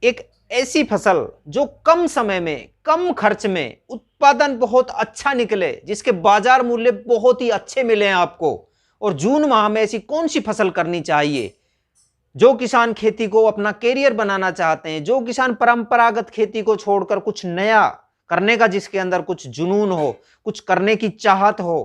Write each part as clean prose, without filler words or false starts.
एक ऐसी फसल जो कम समय में, कम खर्च में उत्पादन बहुत अच्छा निकले, जिसके बाजार मूल्य बहुत ही अच्छे मिले आपको। और जून माह में ऐसी कौन सी फसल करनी चाहिए? जो किसान खेती को अपना कैरियर बनाना चाहते हैं, जो किसान परंपरागत खेती को छोड़कर कुछ नया करने का, जिसके अंदर कुछ जुनून हो, कुछ करने की चाहत हो,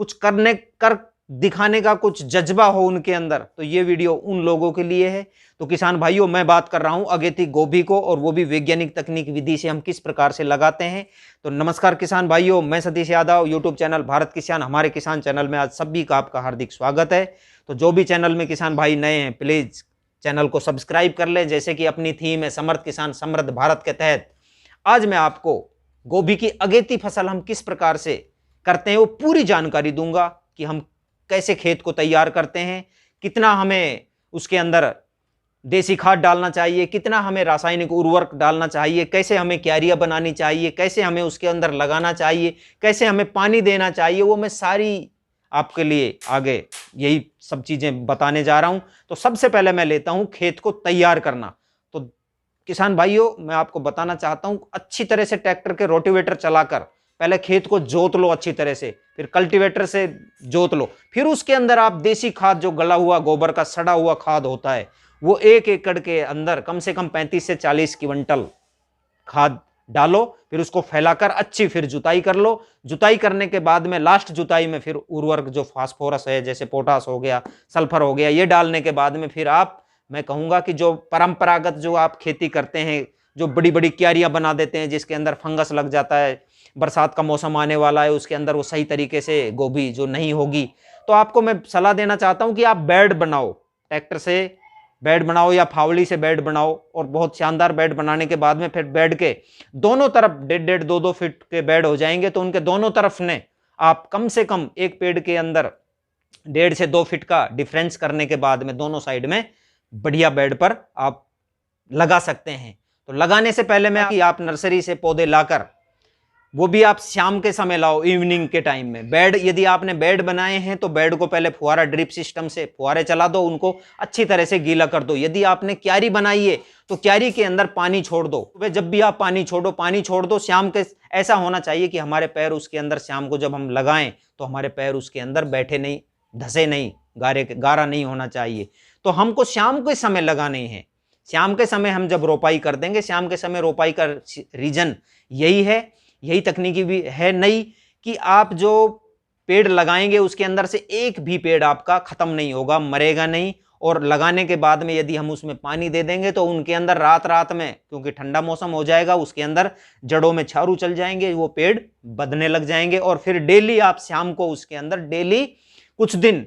कुछ करने कर दिखाने का कुछ जज्बा हो उनके अंदर, तो ये वीडियो उन लोगों के लिए है। तो किसान भाइयों, मैं बात कर रहा हूं अगेती गोभी को, और वो भी वैज्ञानिक तकनीक विधि से हम किस प्रकार से लगाते हैं। तो नमस्कार किसान भाइयों, मैं सतीश यादव, यूट्यूब चैनल भारत किसान, हमारे किसान चैनल में आज सभी का आपका हार्दिक स्वागत है। तो जो भी चैनल में किसान भाई नए हैं, प्लीज चैनल को सब्सक्राइब कर लें। जैसे कि अपनी थीम है समर्थ किसान समृद्ध भारत के तहत आज मैं आपको गोभी की अगेती फसल हम किस प्रकार से करते हैं वो पूरी जानकारी दूंगा कि हम कैसे खेत को तैयार करते हैं, कितना हमें उसके अंदर देसी खाद डालना चाहिए, कितना हमें रासायनिक उर्वरक डालना चाहिए, कैसे हमें क्यारियां बनानी चाहिए, कैसे हमें उसके अंदर लगाना चाहिए, कैसे हमें पानी देना चाहिए, वो मैं सारी आपके लिए आगे यही सब चीजें बताने जा रहा हूं। तो सबसे पहले मैं लेता हूं खेत को तैयार करना। तो किसान भाइयों, मैं आपको बताना चाहता हूं, अच्छी तरह से ट्रैक्टर के रोटिवेटर चलाकर पहले खेत को जोत लो अच्छी तरह से, फिर कल्टीवेटर से जोत लो, फिर उसके अंदर आप देसी खाद, जो गला हुआ गोबर का सड़ा हुआ खाद होता है, वो 1 एकड़ के अंदर कम से कम 35 से 40 क्विंटल खाद डालो। फिर उसको फैलाकर अच्छी फिर जुताई कर लो। जुताई करने के बाद में लास्ट जुताई में फिर उर्वरक जो फास्फोरस है, जैसे पोटास हो गया, सल्फर हो गया, ये डालने के बाद में फिर आप, मैं कहूंगा कि जो परंपरागत जो आप खेती करते हैं, जो बड़ी बड़ी क्यारियां बना देते हैं जिसके अंदर फंगस लग जाता है, बरसात का मौसम आने वाला है, उसके अंदर वो सही तरीके से गोभी जो नहीं होगी, तो आपको मैं सलाह देना चाहता हूं कि आप बेड बनाओ, ट्रैक्टर से बेड बनाओ या फावड़ी से बेड बनाओ। और बहुत शानदार बेड बनाने के बाद में फिर बेड के दोनों तरफ 1.5 2 फीट के बेड हो जाएंगे, तो उनके दोनों तरफ ने आप कम से कम एक पेड़ के अंदर 1.5 से 2 फीट का डिफरेंस करने के बाद में दोनों साइड में बढ़िया बेड पर आप लगा सकते हैं। तो लगाने से पहले मैं आप नर्सरी से पौधे लाकर, वो भी आप शाम के समय लाओ, इवनिंग के टाइम में। बेड, यदि आपने बेड बनाए हैं तो बेड को पहले फुहारा ड्रिप सिस्टम से फुहारे चला दो, उनको अच्छी तरह से गीला कर दो। यदि आपने क्यारी बनाई है तो क्यारी के अंदर पानी छोड़ दो। जब भी आप पानी छोड़ दो शाम के। ऐसा होना चाहिए कि हमारे पैर उसके अंदर शाम को जब हम लगाएं तो हमारे पैर उसके अंदर बैठे नहीं, धसे नहीं, गारा नहीं होना चाहिए। तो हमको शाम के समय लगाने हैं। शाम के समय हम जब रोपाई कर देंगे, शाम के समय रोपाई का रीजन यही है, यही तकनीकी भी है नई, कि आप जो पेड़ लगाएंगे उसके अंदर से एक भी पेड़ आपका खत्म नहीं होगा, मरेगा नहीं। और लगाने के बाद में यदि हम उसमें पानी दे देंगे तो उनके अंदर रात रात में, क्योंकि ठंडा मौसम हो जाएगा, उसके अंदर जड़ों में छारू चल जाएंगे, वो पेड़ बधने लग जाएंगे। और फिर डेली आप शाम को उसके अंदर डेली कुछ दिन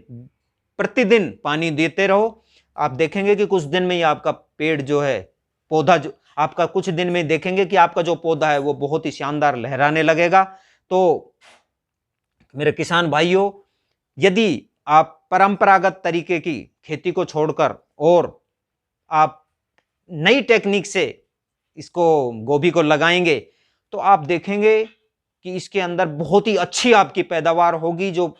प्रतिदिन पानी देते रहो। आप देखेंगे कि कुछ दिन में ही आपका पेड़ जो है, पौधा जो आपका, कुछ दिन में देखेंगे कि आपका जो पौधा है वो बहुत ही शानदार लहराने लगेगा। तो मेरे किसान भाइयों, यदि आप परंपरागत तरीके की खेती को छोड़कर और आप नई टेक्निक से इसको, गोभी को लगाएंगे, तो आप देखेंगे कि इसके अंदर बहुत ही अच्छी आपकी पैदावार होगी। जो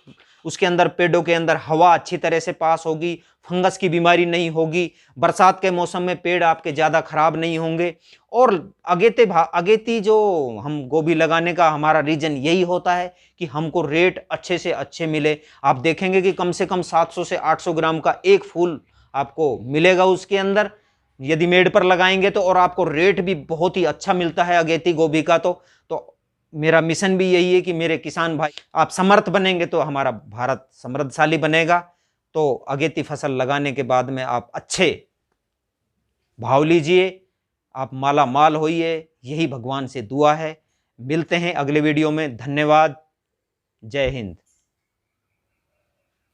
उसके अंदर, पेड़ों के अंदर हवा अच्छी तरह से पास होगी, फंगस की बीमारी नहीं होगी, बरसात के मौसम में पेड़ आपके ज़्यादा खराब नहीं होंगे। और अगेती जो हम गोभी लगाने का हमारा रीजन यही होता है कि हमको रेट अच्छे से अच्छे मिले। आप देखेंगे कि कम से कम 700 से 800 ग्राम का एक फूल आपको मिलेगा उसके अंदर, यदि मेड़ पर लगाएंगे तो। और आपको रेट भी बहुत ही अच्छा मिलता है अगेती गोभी का। तो मेरा मिशन भी यही है कि मेरे किसान भाई, आप समर्थ बनेंगे तो हमारा भारत समृद्धशाली बनेगा। तो अगेती फसल लगाने के बाद में आप अच्छे भाव लीजिए, आप माला माल होइए, यही भगवान से दुआ है। मिलते हैं अगले वीडियो में। धन्यवाद। जय हिंद।